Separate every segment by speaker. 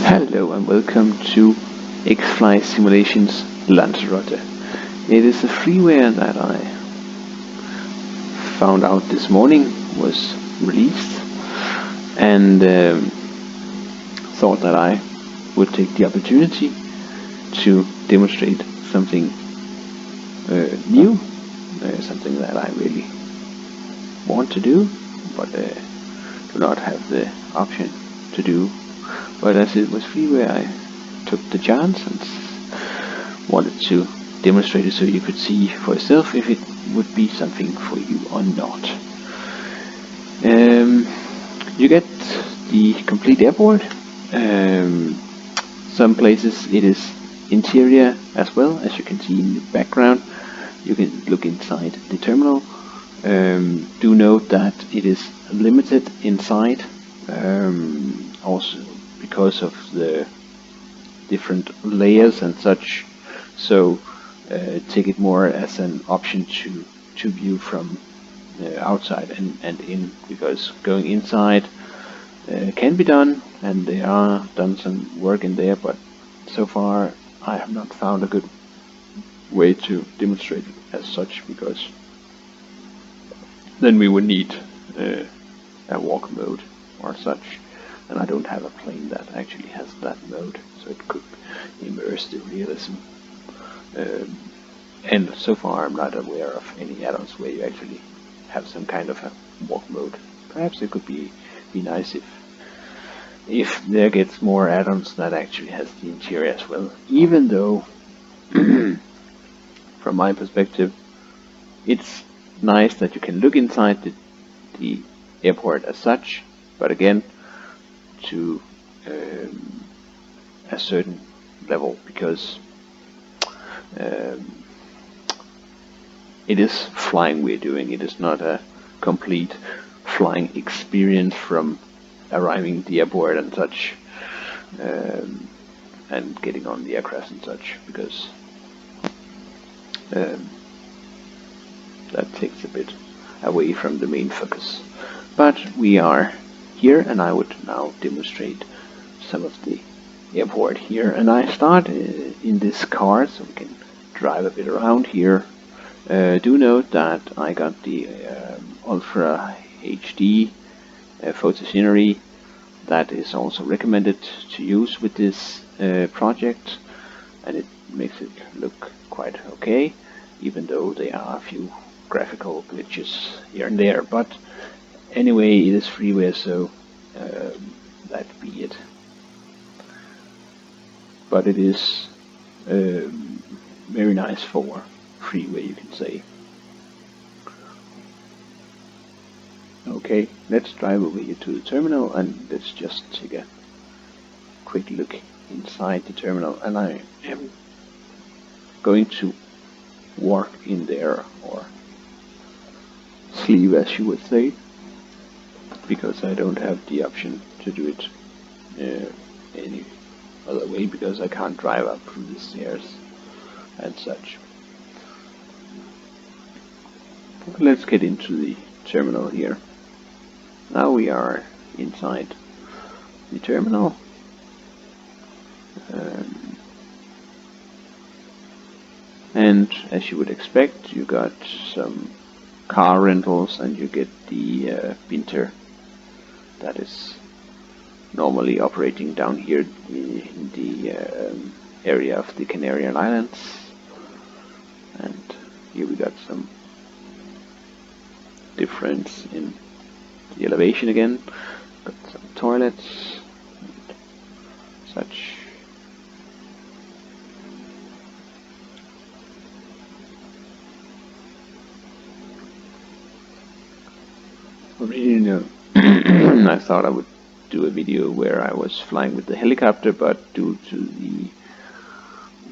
Speaker 1: Hello and welcome to X-Fly Simulations Lanzarote. It is a freeware that I found out this morning was released, and thought that I would take the opportunity to demonstrate something new, something that I really want to do, but do not have the option to do. But as it was freeware, I took the chance and wanted to demonstrate it so you could see for yourself if it would be something for you or not. You get the complete airport. Some places it is interior as well, as you can see in the background. You can look inside the terminal. Do note that it is limited inside, also because of the different layers and such, so take it more as an option to view from outside and in, because going inside can be done, and they are done some work in there, but so far I have not found a good way to demonstrate it as such, because then we would need a walk mode or such, and I don't have a plane that actually has that mode, so it could immerse the realism. And so far I'm not aware of any add-ons where you actually have some kind of a walk mode. Perhaps it could be nice if there gets more add-ons that actually has the interior as well, even though from my perspective it's nice that you can look inside the airport as such, but again, to a certain level, because it is flying we're doing. It is not a complete flying experience from arriving at the airport and such, and getting on the aircraft and such, because that takes a bit away from the main focus. But we are here, and I would now demonstrate some of the airport here, and I start in this car so we can drive a bit around here. Do note that I got the Ultra HD photo scenery. That is also recommended to use with this project, and it makes it look quite okay, even though there are a few graphical glitches here and there. But anyway, it is freeware, so that be it. But it is very nice for freeware, you can say. Okay, let's drive over here to the terminal, and let's just take a quick look inside the terminal. And I am going to work in there, or sleeve as you would say, because I don't have the option to do it any other way, because I can't drive up through the stairs and such. Let's get into the terminal here. Now we are inside the terminal. And as you would expect, you got some car rentals, and you get the Winter that is normally operating down here in the area of the Canarian Islands. And here we got some difference in the elevation again. Got some toilets and such. Originally, I thought I would do a video where I was flying with the helicopter, but due to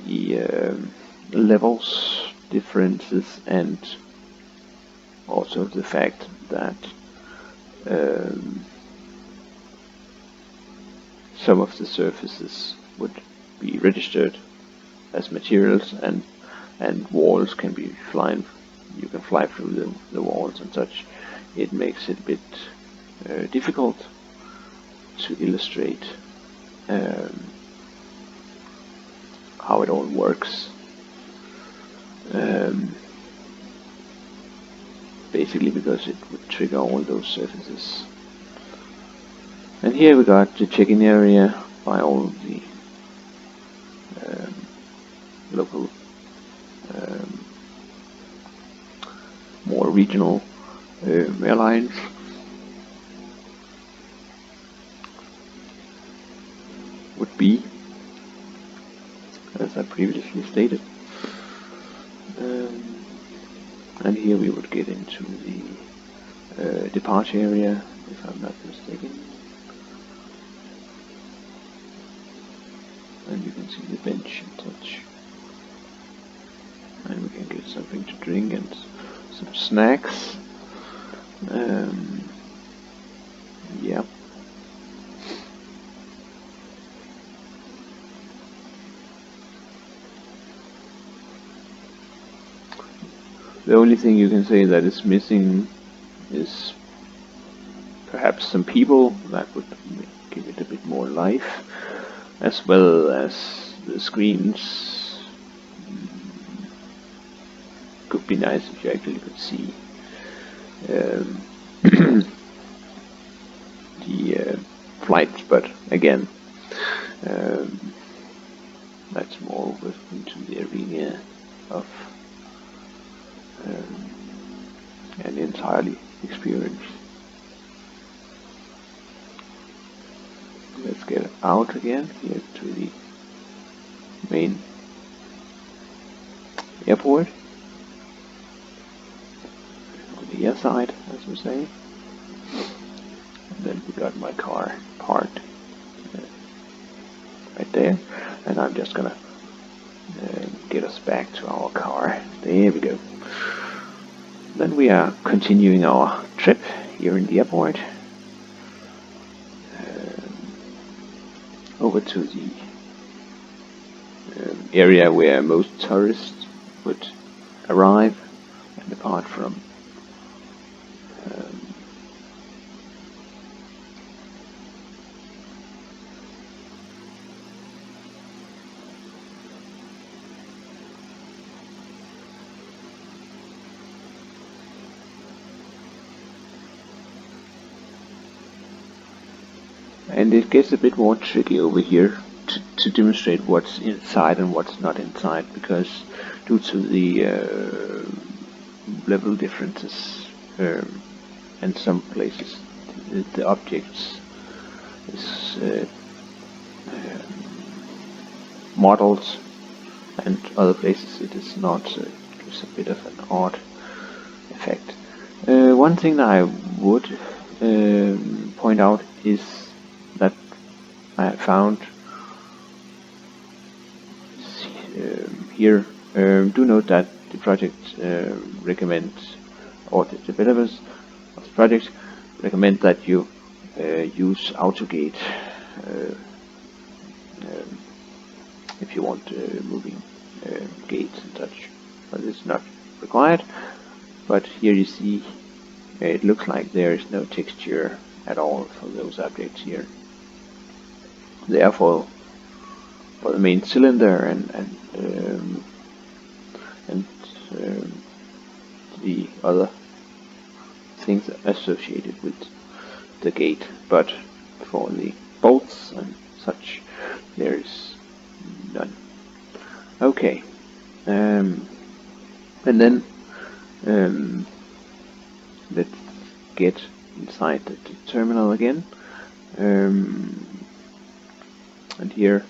Speaker 1: the levels differences, and also the fact that some of the surfaces would be registered as materials, and walls can be flying. You can fly through the walls and such. It makes it a bit difficult to illustrate how it all works. Basically because it would trigger all those surfaces. And here we got the check-in area by all the local, more regional airlines. Would be, as I previously stated. And here we would get into the departure area, if I'm not mistaken. And you can see the bench and such. And we can get something to drink and some snacks. Yeah. The only thing you can say that is missing is perhaps some people. That would give it a bit more life, as well as the screens. Could be nice if you actually could see the flights, but again, that's more into the arena of an entirely experience. Let's get out again here to the main airport, on the air side, as we say. And then we got my car parked right there, and I'm just gonna get us back to our car. There we go. Then we are continuing our trip here in the airport, over to the area where most tourists would arrive and depart from. And it gets a bit more tricky over here to demonstrate what's inside and what's not inside, because due to the level differences, and some places the objects is modeled, and other places it is not, so it gives a bit of an odd effect. One thing that I would point out is that I have found here. Do note that the project recommends, or the developers of the project recommend that you use AutoGate if you want moving gates and such, but it's not required. But here you see it looks like there is no texture at all for those objects here. Therefore, for the main cylinder and the other things associated with the gate, but for the bolts and such, there is none. Okay, and then let's get inside the terminal again, and here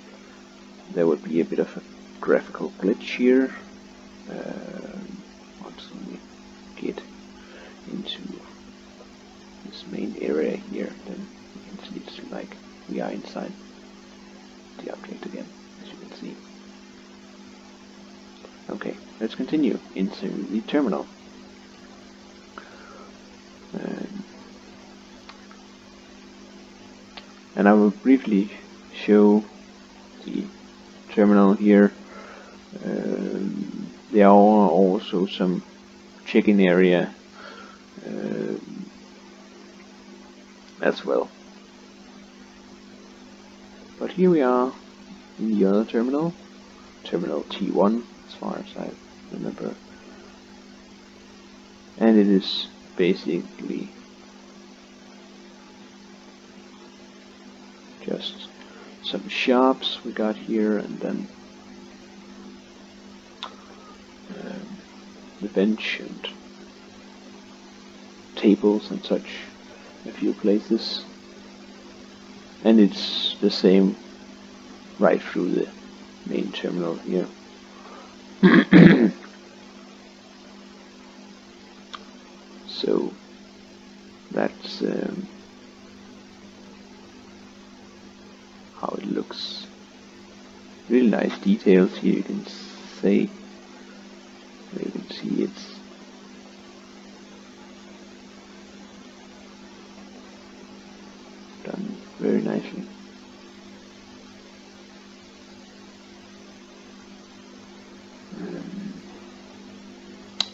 Speaker 1: there would be a bit of a graphical glitch here. Once we get into this main area here, then you can see it's like we are inside the object again, as you can see. Okay, let's continue into the terminal. And I will briefly show the terminal here. There are also some check-in area as well. But here we are in the other terminal, terminal T1 as far as I remember, and it is basically just some shops we got here, and then the bench and tables and such, a few places, and it's the same right through the main terminal here. So that's how it looks. Really nice details here, you can say. You can see it's done very nicely.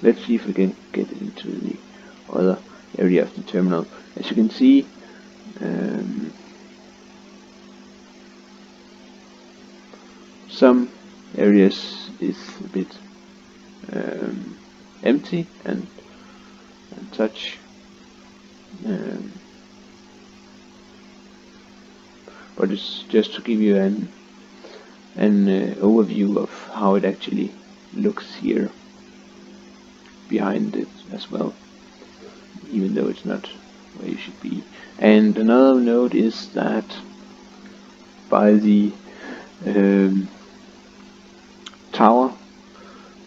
Speaker 1: Let's see if we can get into the other area of the terminal. As you can see, some areas is a bit empty and such, but it's just to give you an overview of how it actually looks here behind it as well, even though it's not where you should be. And another note is that by the tower,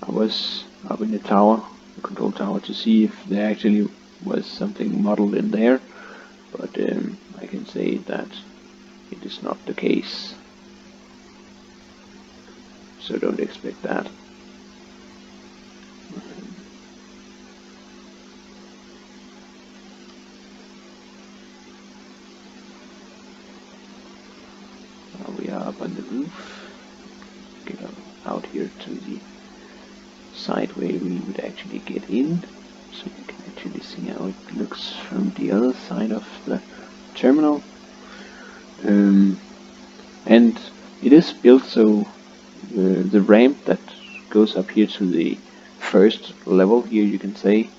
Speaker 1: I was up in the tower, the control tower, to see if there actually was something modeled in there, but I can say that it is not the case, so don't expect that. We are up on the roof. Get out here to the side where we would actually get in, so you can actually see how it looks from the other side of the terminal. And it is built so the ramp that goes up here to the first level here, you can say,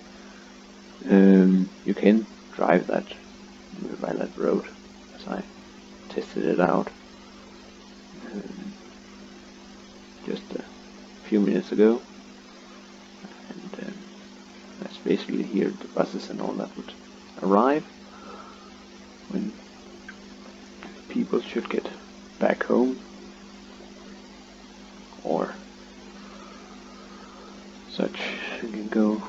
Speaker 1: you can drive that by that road, as I tested it out just a few minutes ago, and that's basically here the buses and all that would arrive when people should get back home or such. You can go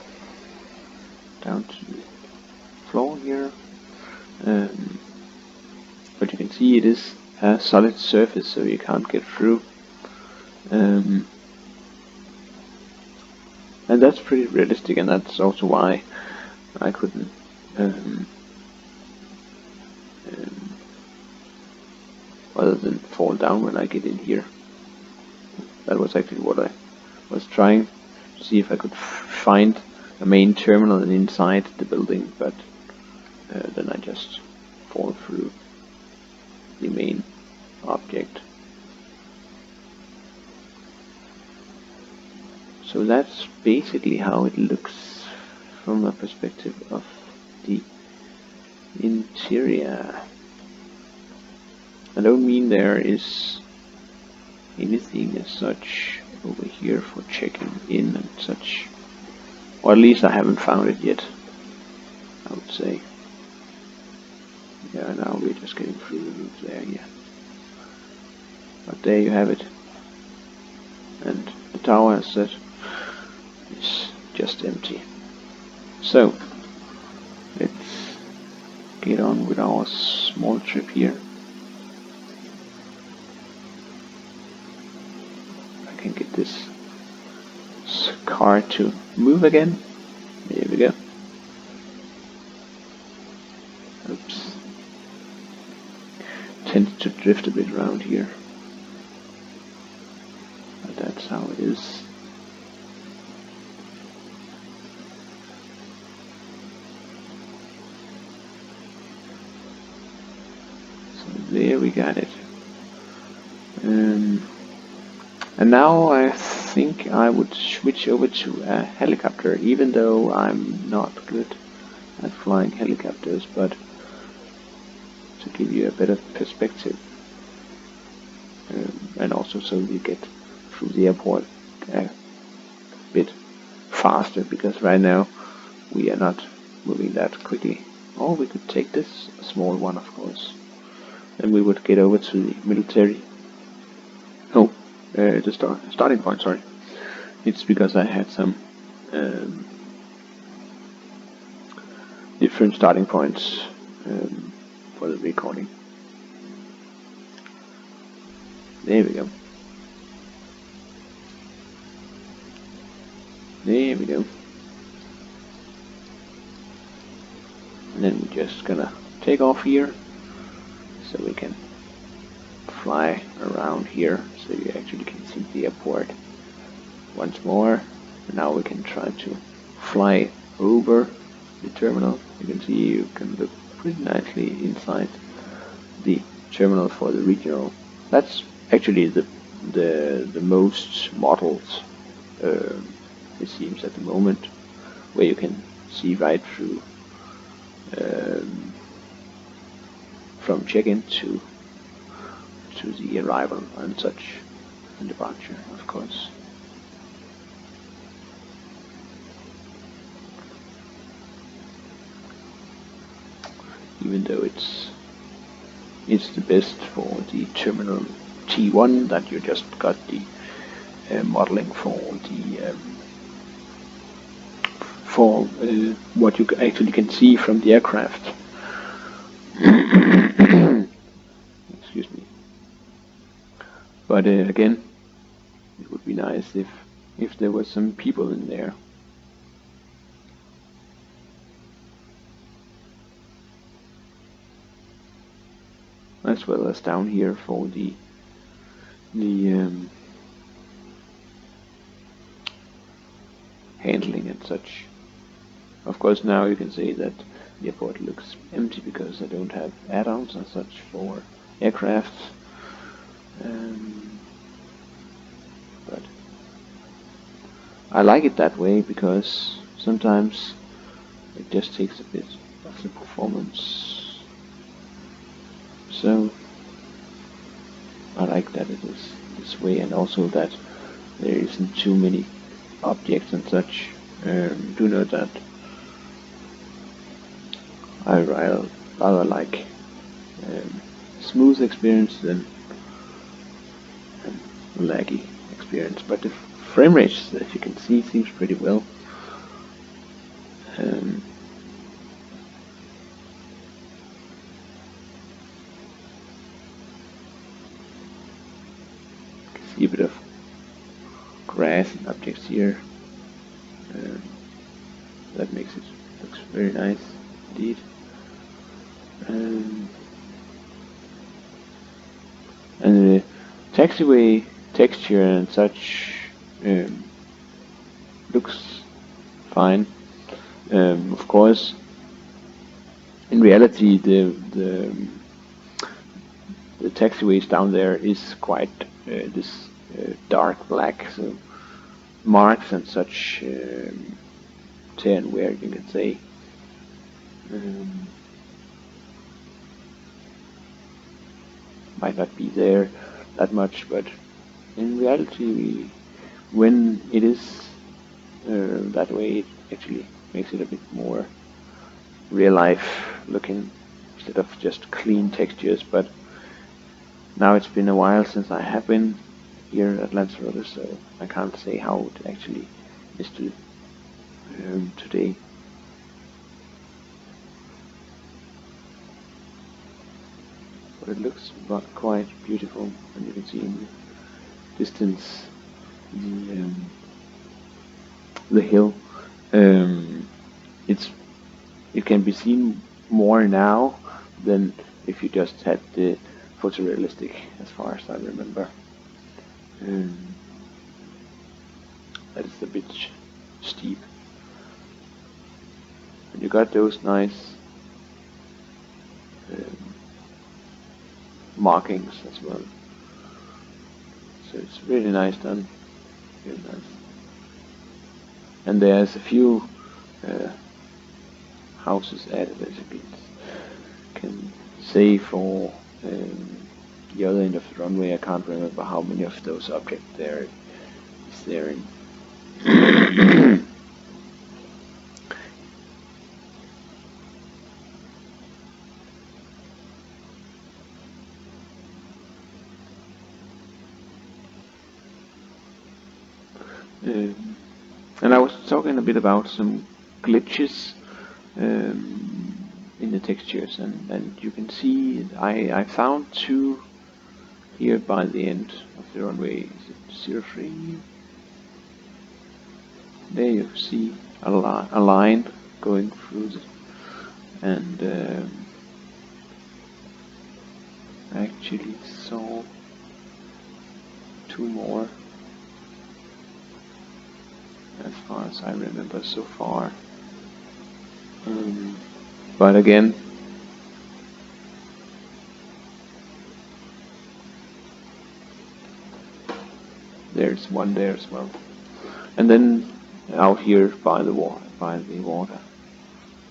Speaker 1: down to the floor here, but you can see it is a solid surface, so you can't get through, and that's pretty realistic, and that's also why I couldn't other than fall down when I get in here. That was actually what I was trying to see, if I could find a main terminal inside the building, but then I just fall through the main object. So that's basically how it looks from a perspective of the interior. I don't mean there is anything as such over here for checking in and such, or at least I haven't found it yet, I would say. Yeah, now we're just getting through the roof there, yeah. But there you have it. And the tower, as said, is just empty. So, let's get on with our small trip here. I can get this car to move again. There we go. Oops. Tends to drift a bit around here, but that's how it is. So there we got it. And now I think I would switch over to a helicopter, even though I'm not good at flying helicopters, but to give you a better perspective, and also so you get through the airport a bit faster, because right now we are not moving that quickly. Or we could take this small one, of course. Then we would get over to the military. Oh, the starting point, sorry. It's because I had some different starting points for the recording. There we go. There we go. And then we're just gonna take off here so we can fly around here so you actually can see the airport once more. And now we can try to fly over the terminal. You can see you can look pretty nicely inside the terminal for the regional. That's actually the most modeled it seems at the moment, where you can see right through from check-in to the arrival and such, and departure, of course. Even though it's the best for the terminal T1 that you just got the modeling for the what you actually can see from the aircraft. Excuse me. But again, it would be nice if there were some people in there. As well as down here for the handling and such. Of course, now you can say that the airport looks empty because I don't have add-ons and such for aircraft. But I like it that way because sometimes it just takes a bit of the performance. So I like that it is this way, and also that there isn't too many objects and such. Do know that I rather like smooth experience than laggy experience. But the frame rate, as you can see, seems pretty well. See a bit of grass and objects here. That makes it looks very nice indeed. And the taxiway texture and such looks fine. Of course, in reality, the taxiways down there is quite this dark black, so marks and such tear and wear, you can say. Might not be there that much, but in reality, when it is that way, it actually makes it a bit more real life looking instead of just clean textures. But now it's been a while since I have been here at Lanzarote, so I can't say how it actually is today. But it looks quite beautiful, and you can see in the distance the hill. It can be seen more now than if you just had the photorealistic, as far as I remember. That is a bit steep. And you got those nice markings as well. So it's really nice done. Really nice. And there's a few houses added, as you can say, for the other end of the runway. I can't remember how many of those objects there is there in. And I was talking a bit about some glitches in the textures, and you can see I found two here by the end of the runway. Is it 03? There you see a line going through the, and I actually saw two more, as far as I remember so far. But again, there's one there as well. And then out here by the water,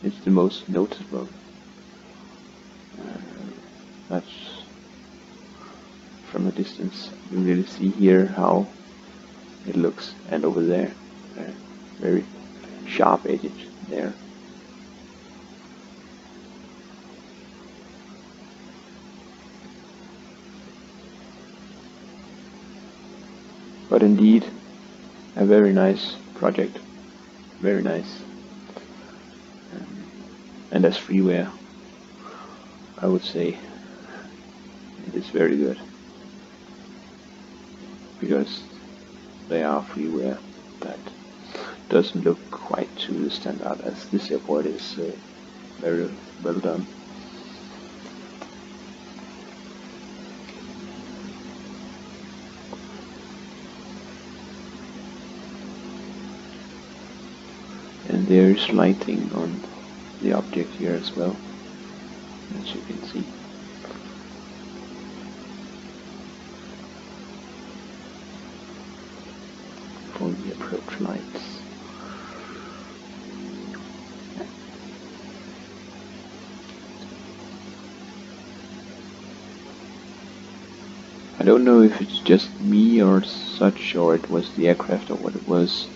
Speaker 1: it's the most noticeable. That's from a distance. You really see here how it looks, and over there, very sharp edges there. But indeed, a very nice project, very nice. And as freeware, I would say it is very good, because they are freeware that doesn't look quite to the standard, as this airport is very well done. And there is lighting on the object here as well, as you can see. For the approach lights. I don't know if it's just me or such, or it was the aircraft, or what it was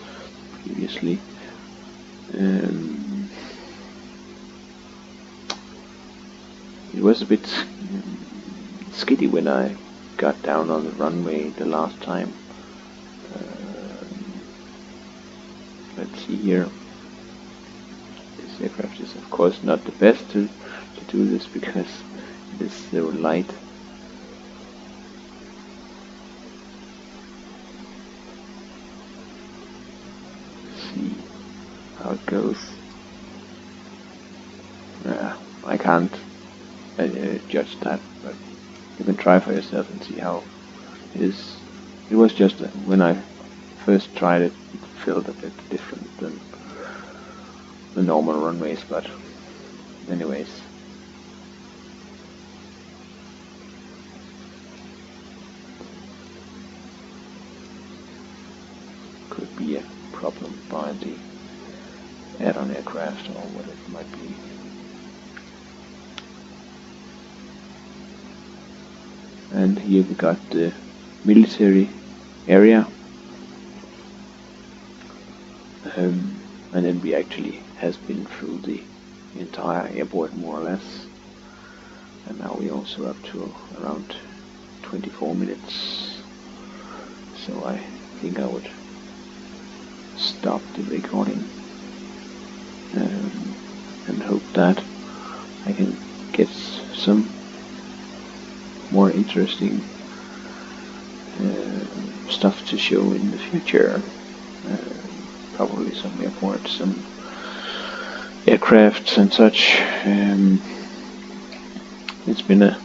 Speaker 1: previously. It was a bit skiddy when I got down on the runway the last time. Let's see here. This aircraft is of course not the best to do this, because it is so light. Let's see how it goes. I can't judge that, but you can try for yourself and see how it is. It was just when I first tried it, it felt a bit different than the normal runways, but anyways. Could be a problem by the add-on aircraft or what it might be. And here we got the military area, and then we actually has been through the entire airport more or less, and now we're also up to around 24 minutes, so I think I would stop the recording and hope that I can get some more interesting stuff to show in the future. Probably some airports, some aircrafts and such. It's been a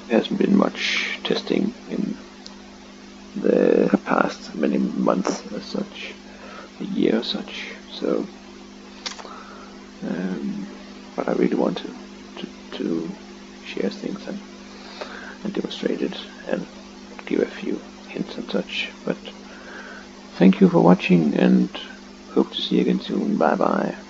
Speaker 1: there hasn't been much testing in the past many months as such, a year or such. So, but I really want to share things, and and demonstrate it and give a few hints and such. But thank you for watching, and hope to see you again soon. Bye bye.